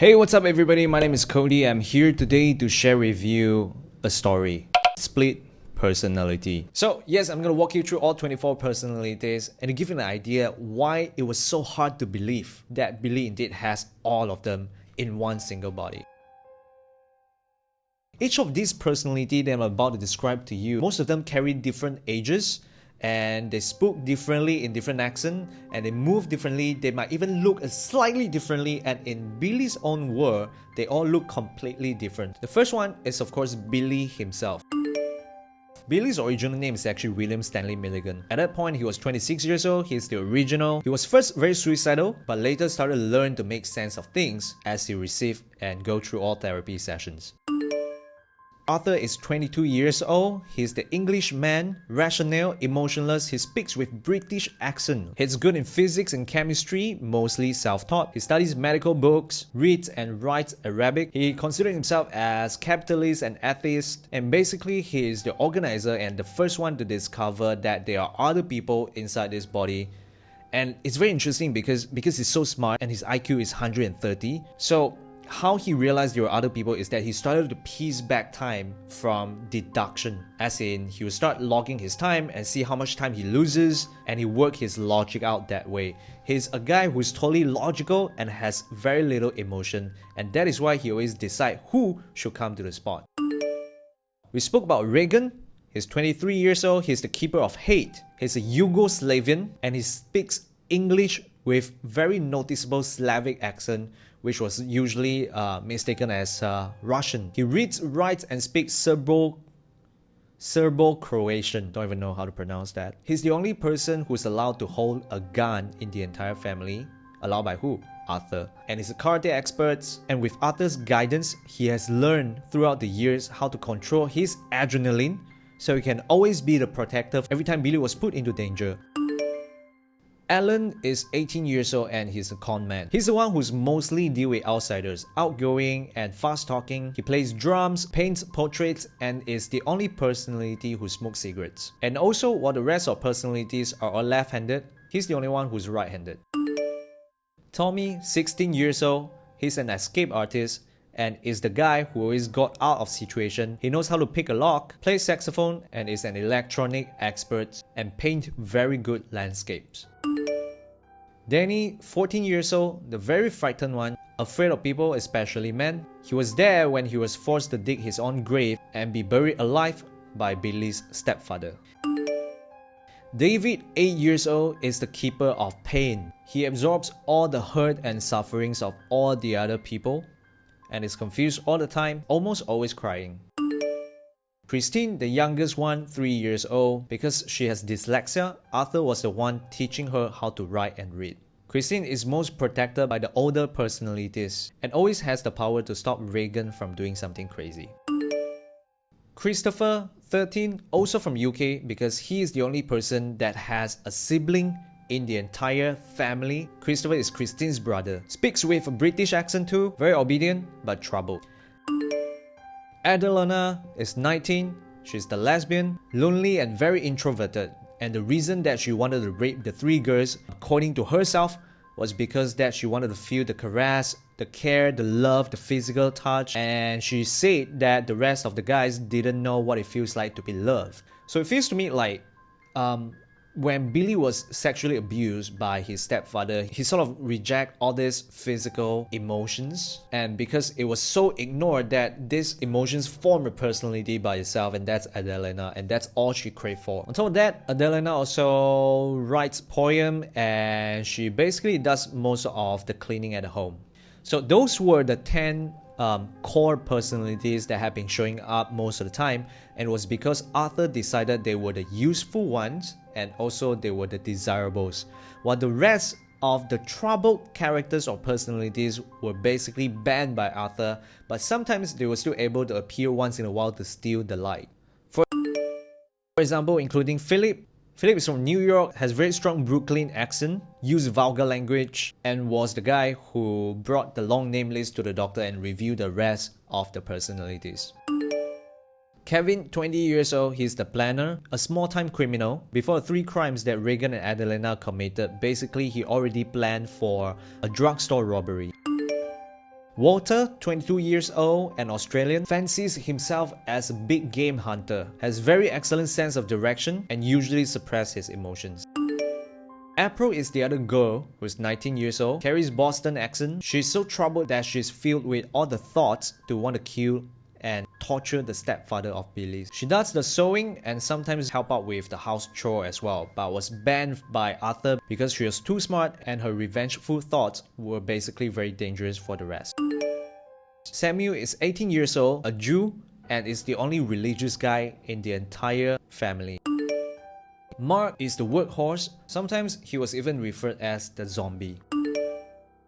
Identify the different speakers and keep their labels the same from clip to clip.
Speaker 1: Hey, what's up everybody? My name is Cody. I'm here today to share with you a story. Split personality. So yes, I'm gonna walk you through all 24 personalities and to give you an idea why it was so hard to believe that Billy indeed has all of them in one single body. Each of these personalities that I'm about to describe to you, most of them carry different ages and they spoke differently in different accents and they move differently. They might even look slightly differently, and in Billy's own world, they all look completely different. The first one is of course Billy himself. Billy's original name is actually William Stanley Milligan. At that point, he was 26 years old, he's the original. He was first very suicidal, but later started to learn to make sense of things as he received and go through all therapy sessions. Arthur is 22 years old. He's the English man, rational, emotionless. He speaks with British accent. He's good in physics and chemistry, mostly self-taught. He studies medical books, reads and writes Arabic. He considers himself as capitalist and atheist, and basically he is the organizer and the first one to discover that there are other people inside this body. And it's very interesting because he's so smart and his IQ is 130. So how he realized there were other people is that he started to piece back time from deduction, as in he would start logging his time and see how much time he loses, and he worked his logic out that way. He's a guy who's totally logical and has very little emotion, and that is why he always decides who should come to the spot. We spoke about Reagan. He's 23 years old. He's the keeper of hate. He's a Yugoslavian and he speaks English with very noticeable Slavic accent, which was usually mistaken as Russian. He reads, writes and speaks Serbo-Croatian. Don't even know how to pronounce that. He's the only person who's allowed to hold a gun in the entire family. Allowed by who? Arthur. And he's a karate expert, and with Arthur's guidance, he has learned throughout the years how to control his adrenaline so he can always be the protector every time Billy was put into danger. Alan is 18 years old and he's a con man. He's the one who's mostly deal with outsiders, outgoing and fast talking. He plays drums, paints portraits, and is the only personality who smokes cigarettes. And also, while the rest of personalities are all left-handed, he's the only one who's right-handed. Tommy, 16 years old, he's an escape artist and is the guy who always got out of situation. He knows how to pick a lock, play saxophone, and is an electronic expert and paint very good landscapes. Danny, 14 years old, the very frightened one, afraid of people, especially men. He was there when he was forced to dig his own grave and be buried alive by Billy's stepfather. David, 8 years old, is the keeper of pain. He absorbs all the hurt and sufferings of all the other people and is confused all the time, almost always crying. Christine, the youngest one, 3 years old, because she has dyslexia, Arthur was the one teaching her how to write and read. Christine is most protected by the older personalities and always has the power to stop Reagan from doing something crazy. Christopher, 13, also from UK because he is the only person that has a sibling in the entire family. Christopher is Christine's brother. Speaks with a British accent too, very obedient but troubled. Adelina is 19, she's the lesbian, lonely and very introverted, and the reason that she wanted to rape the 3 girls, according to herself, was because that she wanted to feel the caress, the care, the love, the physical touch, and she said that the rest of the guys didn't know what it feels like to be loved. So it feels to me like when Billy was sexually abused by his stepfather, he sort of rejected all these physical emotions, and because it was so ignored that these emotions form a personality by itself, and that's Adelina, and that's all she craved for. On top of that, Adelina also writes poems and she basically does most of the cleaning at home. So those were the 10 core personalities that have been showing up most of the time, and it was because Arthur decided they were the useful ones and also they were the desirables, while the rest of the troubled characters or personalities were basically banned by Arthur, but sometimes they were still able to appear once in a while to steal the light. For example, including Philip. Philip is from New York, has very strong Brooklyn accent, used vulgar language, and was the guy who brought the long name list to the doctor and reviewed the rest of the personalities. Kevin, 20 years old, he's the planner, a small-time criminal. Before the 3 crimes that Reagan and Adelina committed, basically he already planned for a drugstore robbery. Walter, 22 years old, an Australian, fancies himself as a big game hunter, has very excellent sense of direction, and usually suppresses his emotions. April is the other girl, who is 19 years old, carries Boston accent. She's so troubled that she's filled with all the thoughts to want to kill and torture the stepfather of Billy. She does the sewing and sometimes help out with the house chore as well, but was banned by Arthur because she was too smart and her revengeful thoughts were basically very dangerous for the rest. Samuel is 18 years old, a Jew, and is the only religious guy in the entire family. Mark is the workhorse. Sometimes he was even referred as the zombie.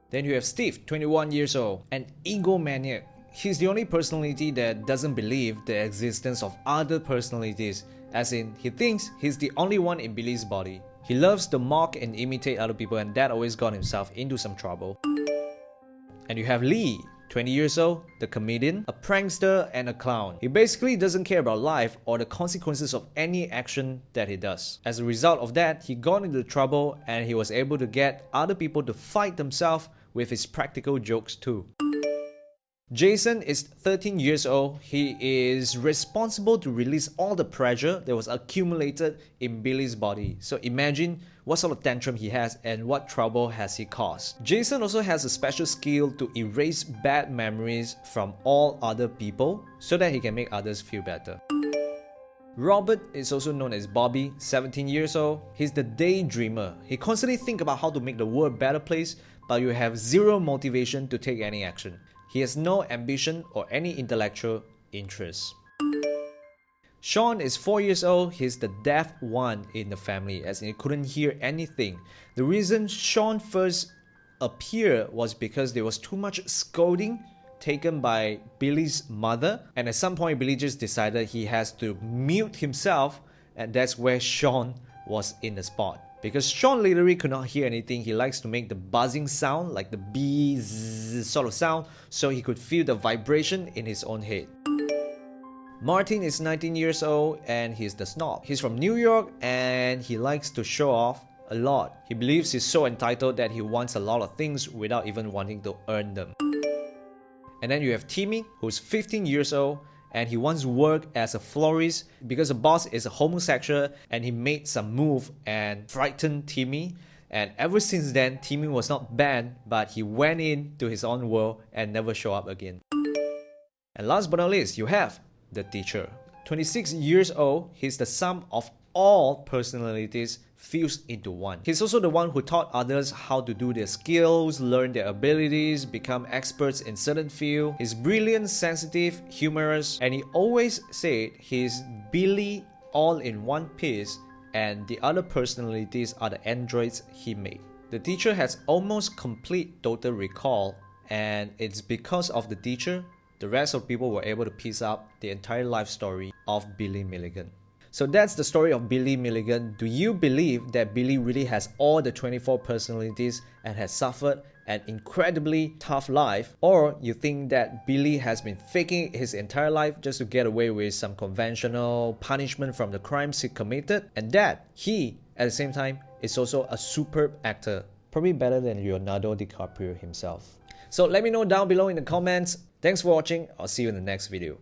Speaker 1: Then you have Steve, 21 years old, an egomaniac. He's the only personality that doesn't believe the existence of other personalities, as in, he thinks he's the only one in Billy's body. He loves to mock and imitate other people, and that always got himself into some trouble. And you have Lee, 20 years old, the comedian, a prankster and a clown. He basically doesn't care about life or the consequences of any action that he does. As a result of that, he got into trouble and he was able to get other people to fight themselves with his practical jokes too. Jason is 13 years old. He is responsible to release all the pressure that was accumulated in Billy's body. So imagine what sort of tantrum he has and what trouble has he caused. Jason also has a special skill to erase bad memories from all other people so that he can make others feel better. Robert is also known as Bobby, 17 years old. He's the daydreamer. He constantly thinks about how to make the world a better place, but you have zero motivation to take any action. He has no ambition or any intellectual interest. Sean is 4 years old. He's the deaf one in the family, as in he couldn't hear anything. The reason Sean first appeared was because there was too much scolding taken by Billy's mother, and at some point Billy just decided he has to mute himself, and that's where Sean was in the spot. Because Sean literally could not hear anything, he likes to make the buzzing sound, like the bee zzz sort of sound, so he could feel the vibration in his own head. Martin is 19 years old and he's the snob. He's from New York and he likes to show off a lot. He believes he's so entitled that he wants a lot of things without even wanting to earn them. And then you have Timmy, who's 15 years old, and he once worked as a florist because the boss is a homosexual, and he made some move and frightened Timmy. And ever since then, Timmy was not banned, but he went into his own world and never showed up again. And last but not least, you have the teacher. 26 years old, he's the sum of all personalities fused into one. He's also the one who taught others how to do their skills, learn their abilities, become experts in certain field. He's brilliant, sensitive, humorous, and he always said he's Billy all in one piece, and the other personalities are the androids he made. The teacher has almost complete total recall, and it's because of the teacher the rest of people were able to piece up the entire life story of Billy Milligan. So that's the story of Billy Milligan. Do you believe that Billy really has all the 24 personalities and has suffered an incredibly tough life? Or you think that Billy has been faking his entire life just to get away with some conventional punishment from the crimes he committed? And that he, at the same time, is also a superb actor. Probably better than Leonardo DiCaprio himself. So let me know down below in the comments. Thanks for watching. I'll see you in the next video.